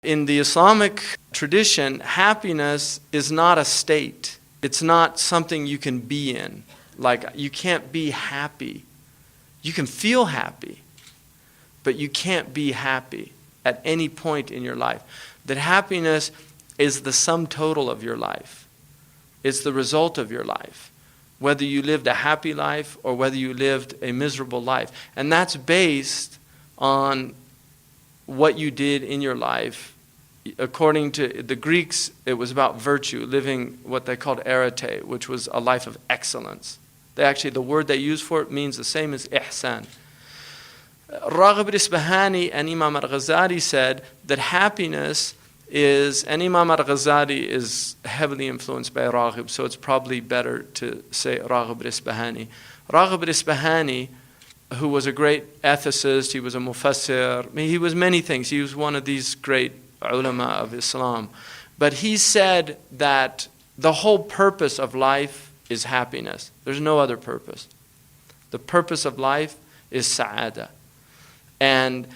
In the Islamic tradition, happiness is not a state. It's not something you can be in. Like, you can't be happy. You can feel happy, but you can't be happy at any point in your life. That happiness is the sum total of your life. It's the result of your life. Whether you lived a happy life or whether you lived a miserable life. And that's based on what you did in your life. According to the Greeks, it was about virtue, living what they called arete, which was a life of excellence. The word they use for it means the same as ihsan. Raghib al-Isfahani and Imam al-Ghazali said that happiness is, and Imam al-Ghazali is heavily influenced by Raghib, so it's probably better to say Raghib al-Isfahani. Raghib al-Isfahani, who was a great ethicist, he was a mufassir, he was many things. He was one of these great ulama of Islam. But he said that the whole purpose of life is happiness. There's no other purpose. The purpose of life is sa'ada. And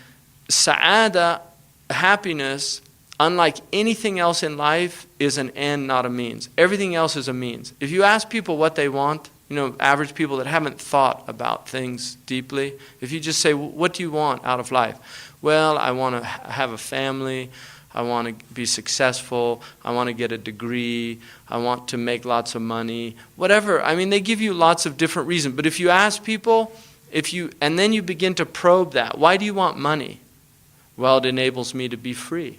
sa'ada, happiness, unlike anything else in life, is an end, not a means. Everything else is a means. If you ask people what they want, average people that haven't thought about things deeply, if you just say, what do you want out of life? Well, I want to have a family. I want to be successful. I want to get a degree. I want to make lots of money. Whatever. They give you lots of different reasons. But if you ask people, and then you begin to probe that, why do you want money? Well, it enables me to be free.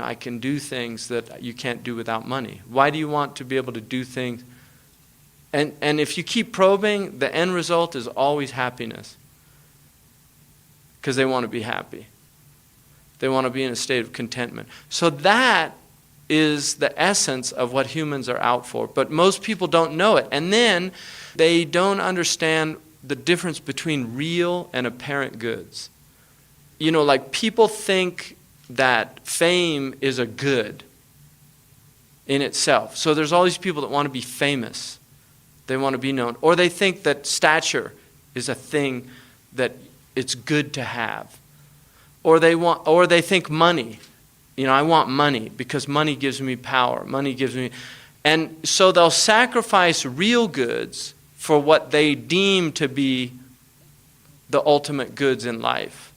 I can do things that you can't do without money. Why do you want to be able to do things? And if you keep probing, the end result is always happiness. Because they want to be happy. They want to be in a state of contentment. So that is the essence of what humans are out for. But most people don't know it. And then they don't understand the difference between real and apparent goods. Like people think that fame is a good in itself. So there's all these people that want to be famous. They want to be known. Or they think that stature is a thing that it's good to have. Or they think money. I want money because money gives me power. Money gives me... And so they'll sacrifice real goods for what they deem to be the ultimate goods in life.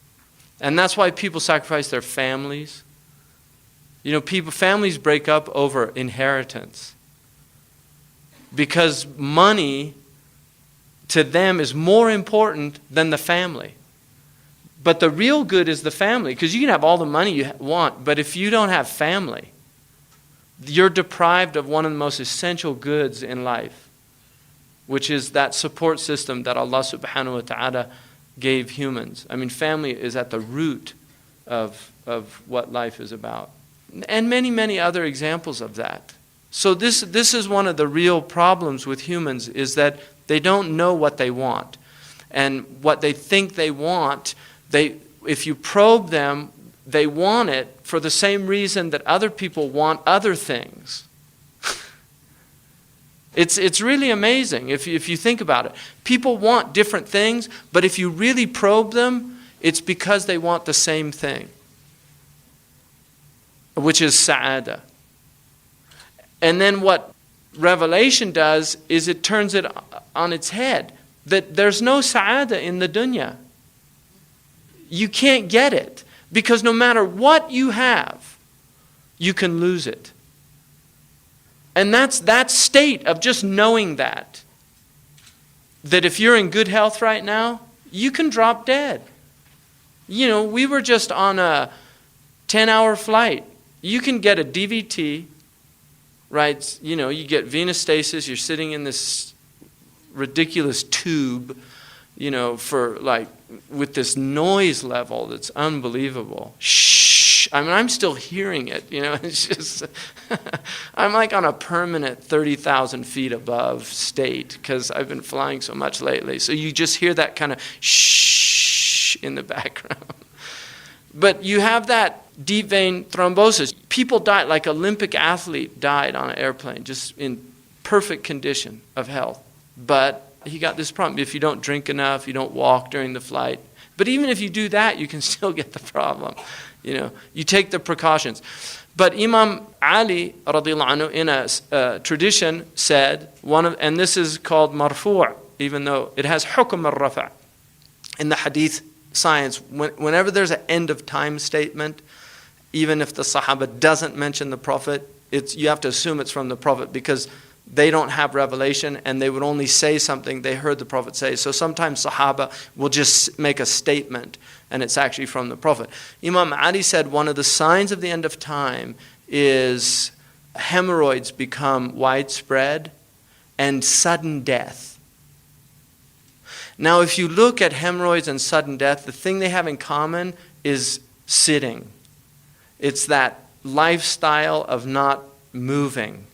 And that's why people sacrifice their families. Families break up over inheritance. Because money to them is more important than the family. But the real good is the family, because you can have all the money you want, but if you don't have family, you're deprived of one of the most essential goods in life, which is that support system that Allah subhanahu wa ta'ala gave humans. Family is at the root of what life is about. And many, many other examples of that. So this is one of the real problems with humans, is that they don't know what they want. And what they think they want, if you probe them, they want it for the same reason that other people want other things. It's really amazing if you think about it. People want different things, but if you really probe them, it's because they want the same thing, which is sa'ada. And then what Revelation does is it turns it on its head, that there's no sa'ada in the dunya. You can't get it, because no matter what you have, you can lose it. And that's that state of just knowing that if you're in good health right now, you can drop dead. We were just on a 10-hour flight. You can get a DVT, right? You get venous stasis, you're sitting in this ridiculous tube, with this noise level that's unbelievable. Shh. I'm still hearing it, it's just, I'm like on a permanent 30,000 feet above state because I've been flying so much lately. So you just hear that kind of shh in the background. But you have that deep vein thrombosis. People die, like Olympic athlete died on an airplane, just in perfect condition of health. But he got this problem. If you don't drink enough, you don't walk during the flight. But even if you do that, you can still get the problem. You take the precautions. But Imam Ali radiallahu anhu in a tradition said, and this is called marfu', even though it has hukm al-rafa'. In the hadith science, whenever there's an end of time statement, even if the Sahaba doesn't mention the Prophet, you have to assume it's from the Prophet because they don't have revelation and they would only say something they heard the Prophet say. So sometimes Sahaba will just make a statement and it's actually from the Prophet. Imam Ali said one of the signs of the end of time is hemorrhoids become widespread and sudden death. Now if you look at hemorrhoids and sudden death, the thing they have in common is sitting. It's that lifestyle of not moving.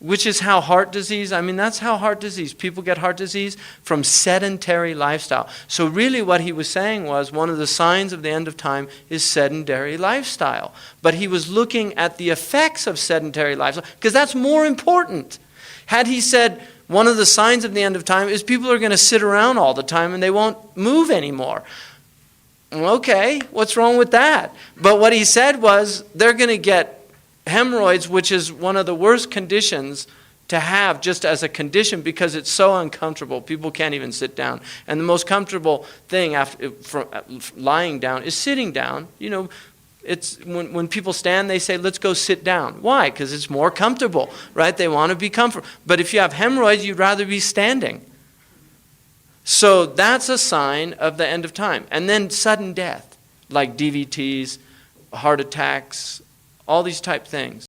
Which is how heart disease, that's how heart disease, people get heart disease from sedentary lifestyle. So really what he was saying was one of the signs of the end of time is sedentary lifestyle. But he was looking at the effects of sedentary lifestyle because that's more important. Had he said one of the signs of the end of time is people are going to sit around all the time and they won't move anymore. Okay, what's wrong with that? But what he said was they're going to get hemorrhoids, which is one of the worst conditions to have just as a condition because it's so uncomfortable. People can't even sit down. And the most comfortable thing from lying down is sitting down. It's when people stand, they say, let's go sit down. Why? Because it's more comfortable, right? They want to be comfortable. But if you have hemorrhoids, you'd rather be standing. So that's a sign of the end of time. And then sudden death, like DVTs, heart attacks, all these type things.